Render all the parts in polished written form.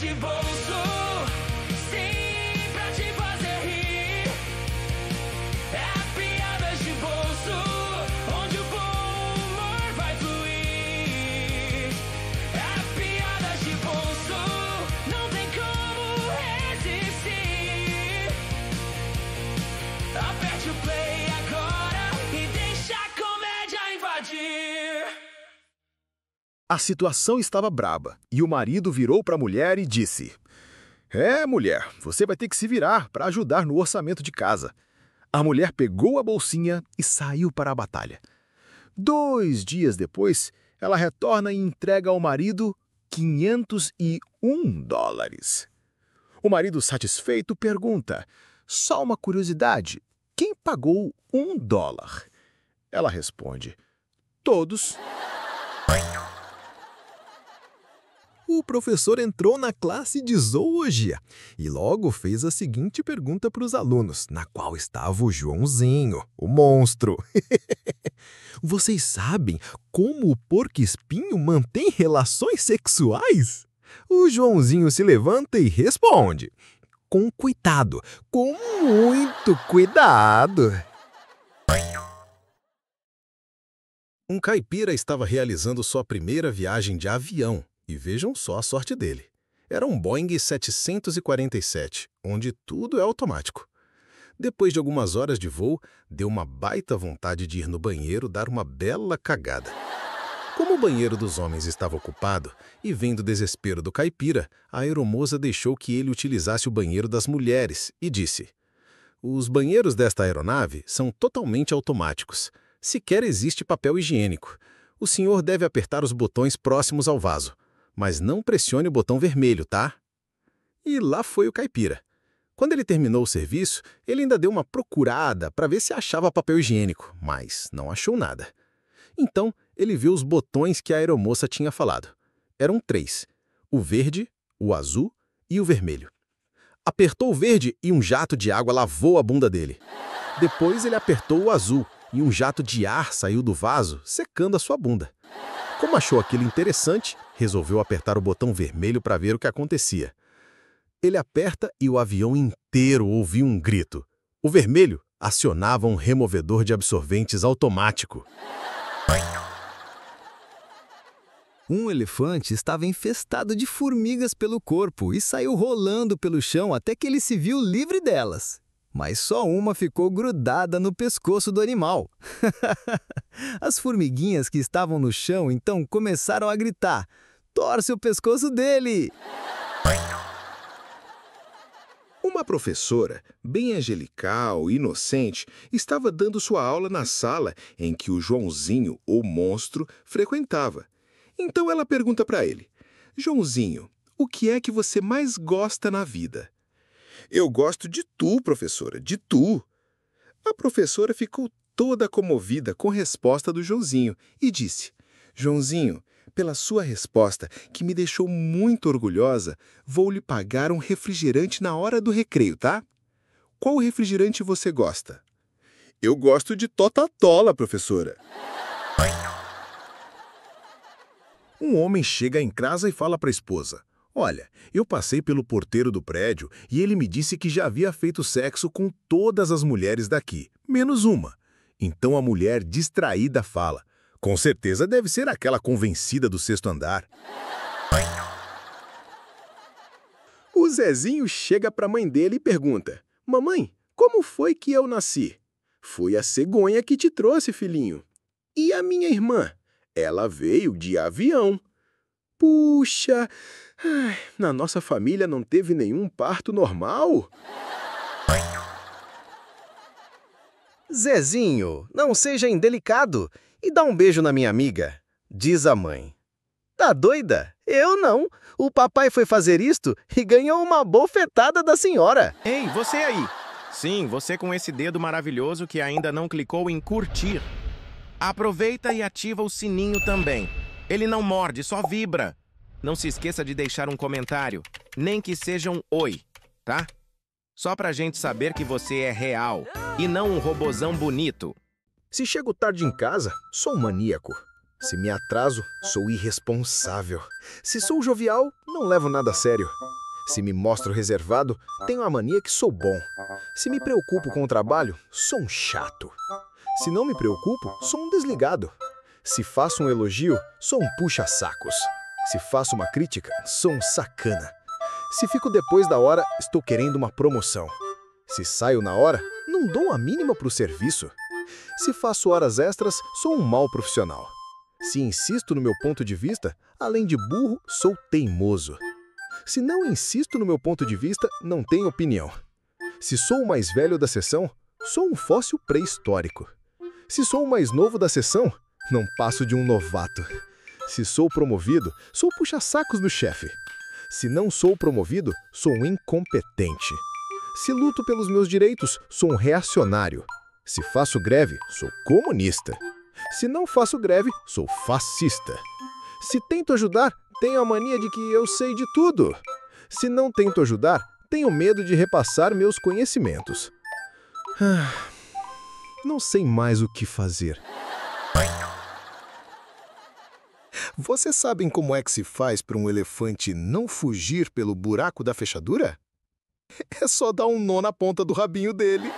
de bolso, sim, pra te fazer rir. É piadas de bolso, onde o bom humor vai fluir. É piadas de bolso, não tem como resistir. Aperte o play agora e deixa a comédia invadir. A situação estava braba e o marido virou para a mulher e disse: mulher, você vai ter que se virar para ajudar no orçamento de casa. A mulher pegou a bolsinha e saiu para a batalha. 2 dias depois, ela retorna e entrega ao marido $501. O marido, satisfeito, pergunta: só uma curiosidade, quem pagou $1? Ela responde: todos. O professor entrou na classe de zoologia e logo fez a seguinte pergunta para os alunos, na qual estava o Joãozinho, o monstro. Vocês sabem como o porco-espinho mantém relações sexuais? O Joãozinho se levanta e responde: com cuidado, com muito cuidado. Um caipira estava realizando sua primeira viagem de avião. E vejam só a sorte dele. Era um Boeing 747, onde tudo é automático. Depois de algumas horas de voo, deu uma baita vontade de ir no banheiro dar uma bela cagada. Como o banheiro dos homens estava ocupado, e vendo o desespero do caipira, a aeromoça deixou que ele utilizasse o banheiro das mulheres e disse: os banheiros desta aeronave são totalmente automáticos. Sequer existe papel higiênico. O senhor deve apertar os botões próximos ao vaso. Mas não pressione o botão vermelho, tá? E lá foi o caipira. Quando ele terminou o serviço, ele ainda deu uma procurada para ver se achava papel higiênico, mas não achou nada. Então, ele viu os botões que a aeromoça tinha falado. Eram 3, o verde, o azul e o vermelho. Apertou o verde e um jato de água lavou a bunda dele. Depois ele apertou o azul e um jato de ar saiu do vaso, secando a sua bunda. Como achou aquilo interessante, resolveu apertar o botão vermelho para ver o que acontecia. Ele aperta e o avião inteiro ouviu um grito. O vermelho acionava um removedor de absorventes automático. Um elefante estava infestado de formigas pelo corpo e saiu rolando pelo chão até que ele se viu livre delas. Mas só uma ficou grudada no pescoço do animal. As formiguinhas que estavam no chão então começaram a gritar: torce o pescoço dele! Uma professora, bem angelical e inocente, estava dando sua aula na sala em que o Joãozinho, o monstro, frequentava. Então ela pergunta para ele: Joãozinho, o que é que você mais gosta na vida? Eu gosto de tu, professora, de tu. A professora ficou toda comovida com a resposta do Joãozinho e disse: Joãozinho, pela sua resposta, que me deixou muito orgulhosa, vou lhe pagar um refrigerante na hora do recreio, tá? Qual refrigerante você gosta? Eu gosto de Totatola, professora. Um homem chega em casa e fala para a esposa: olha, eu passei pelo porteiro do prédio e ele me disse que já havia feito sexo com todas as mulheres daqui, menos uma. Então a mulher, distraída, fala: com certeza deve ser aquela convencida do 6º andar. O Zezinho chega para a mãe dele e pergunta: mamãe, como foi que eu nasci? Foi a cegonha que te trouxe, filhinho. E a minha irmã? Ela veio de avião. Puxa, na nossa família não teve nenhum parto normal? Zezinho, não seja indelicado e dá um beijo na minha amiga, diz a mãe. Tá doida? Eu não. O papai foi fazer isto e ganhou uma bofetada da senhora. Ei, você aí! Sim, você com esse dedo maravilhoso que ainda não clicou em curtir. Aproveita e ativa o sininho também. Ele não morde, só vibra. Não se esqueça de deixar um comentário, nem que seja um oi, tá? Só pra gente saber que você é real e não um robozão bonito. Se chego tarde em casa, sou um maníaco. Se me atraso, sou irresponsável. Se sou jovial, não levo nada a sério. Se me mostro reservado, tenho a mania que sou bom. Se me preocupo com o trabalho, sou um chato. Se não me preocupo, sou um desligado. Se faço um elogio, sou um puxa-sacos. Se faço uma crítica, sou um sacana. Se fico depois da hora, estou querendo uma promoção. Se saio na hora, não dou a mínima para o serviço. Se faço horas extras, sou um mau profissional. Se insisto no meu ponto de vista, além de burro, sou teimoso. Se não insisto no meu ponto de vista, não tenho opinião. Se sou o mais velho da sessão, sou um fóssil pré-histórico. Se sou o mais novo da sessão, não passo de um novato. Se sou promovido, sou puxa-sacos do chefe. Se não sou promovido, sou um incompetente. Se luto pelos meus direitos, sou um reacionário. Se faço greve, sou comunista. Se não faço greve, sou fascista. Se tento ajudar, tenho a mania de que eu sei de tudo. Se não tento ajudar, tenho medo de repassar meus conhecimentos. Não sei mais o que fazer. Vocês sabem como é que se faz para um elefante não fugir pelo buraco da fechadura? É só dar um nó na ponta do rabinho dele.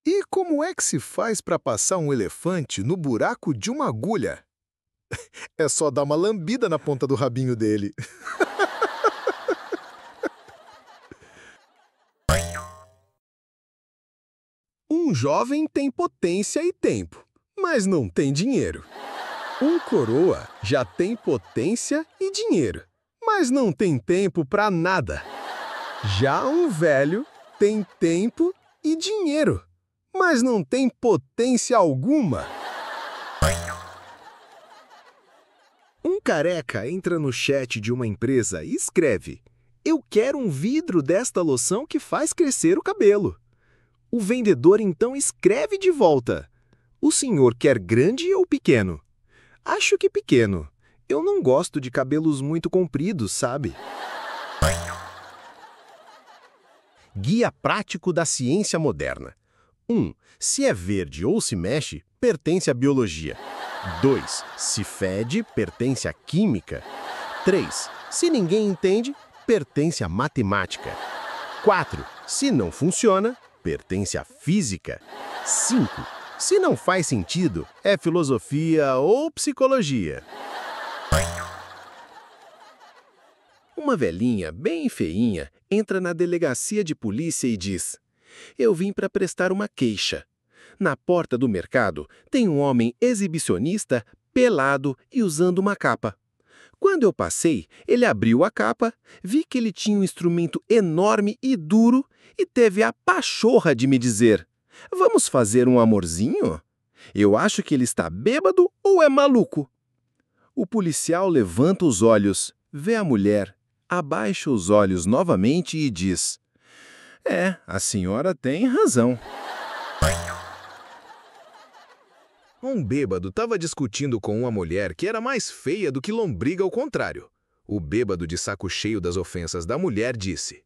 E como é que se faz para passar um elefante no buraco de uma agulha? É só dar uma lambida na ponta do rabinho dele. Um jovem tem potência e tempo, mas não tem dinheiro. Um coroa já tem potência e dinheiro, mas não tem tempo para nada. Já um velho tem tempo e dinheiro, mas não tem potência alguma. Um careca entra no chat de uma empresa e escreve: "Eu quero um vidro desta loção que faz crescer o cabelo." O vendedor então escreve de volta: "O senhor quer grande ou pequeno?" "Acho que pequeno. Eu não gosto de cabelos muito compridos, sabe?" Guia prático da ciência moderna. 1. Se é verde ou se mexe, pertence à biologia. 2. Se fede, pertence à química. 3. Se ninguém entende, pertence à matemática. 4. Se não funciona, pertence à física. 5. Se não faz sentido, é filosofia ou psicologia. Uma velhinha bem feinha entra na delegacia de polícia e diz: "Eu vim para prestar uma queixa. Na porta do mercado tem um homem exibicionista, pelado e usando uma capa. Quando eu passei, ele abriu a capa, vi que ele tinha um instrumento enorme e duro e teve a pachorra de me dizer: 'Vamos fazer um amorzinho?' Eu acho que ele está bêbado ou é maluco." O policial levanta os olhos, vê a mulher, abaixa os olhos novamente e diz: A senhora tem razão." Um bêbado estava discutindo com uma mulher que era mais feia do que lombriga ao contrário. O bêbado, de saco cheio das ofensas da mulher, disse: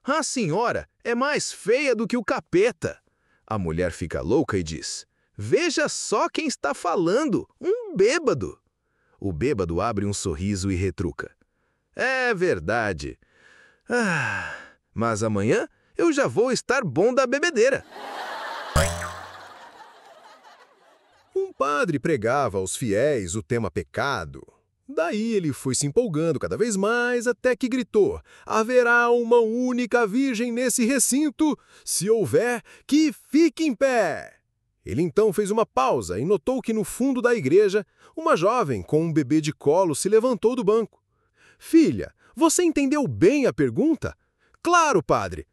"A senhora é mais feia do que o capeta." A mulher fica louca e diz: "Veja só quem está falando, um bêbado." O bêbado abre um sorriso e retruca: "É verdade. Mas amanhã eu já vou estar bom da bebedeira." Um padre pregava aos fiéis o tema pecado. Daí ele foi se empolgando cada vez mais até que gritou: "Haverá uma única virgem nesse recinto? Se houver, que fique em pé." Ele então fez uma pausa e notou que no fundo da igreja, uma jovem com um bebê de colo se levantou do banco. "Filha, você entendeu bem a pergunta?" "Claro, padre."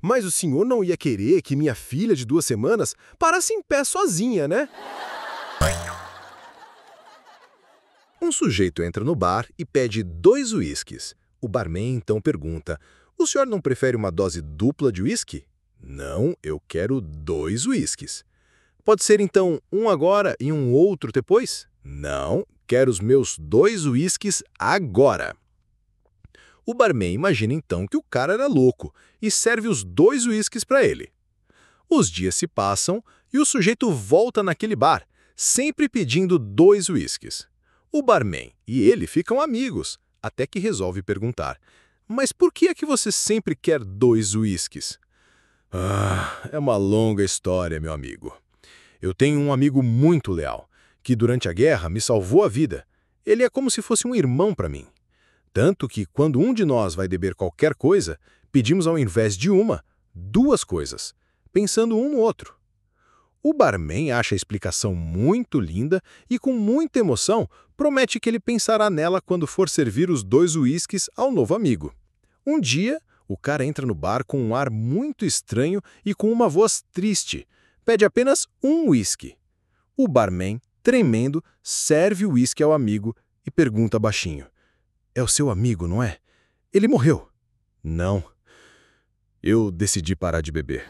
"Mas o senhor não ia querer que minha filha de 2 semanas parasse em pé sozinha, né?" Um sujeito entra no bar e pede 2 uísques. O barman então pergunta: "O senhor não prefere uma dose dupla de uísque?" "Não, eu quero 2 uísques." "Pode ser então um agora e um outro depois?" "Não, quero os meus 2 uísques agora." O barman imagina então que o cara era louco e serve os 2 uísques para ele. Os dias se passam e o sujeito volta naquele bar, sempre pedindo 2 uísques. O barman e ele ficam amigos, até que resolve perguntar: "Mas por que é que você sempre quer 2 uísques?" É uma longa história, meu amigo. Eu tenho um amigo muito leal, que durante a guerra me salvou a vida. Ele é como se fosse um irmão para mim. Tanto que, quando um de nós vai beber qualquer coisa, pedimos ao invés de uma, 2 coisas, pensando um no outro. O barman acha a explicação muito linda e, com muita emoção, promete que ele pensará nela quando for servir os 2 uísques ao novo amigo. Um dia, o cara entra no bar com um ar muito estranho e com uma voz triste. Pede apenas 1 uísque. O barman, tremendo, serve o uísque ao amigo e pergunta baixinho: "É o seu amigo, não é? Ele morreu?" "Não. Eu decidi parar de beber."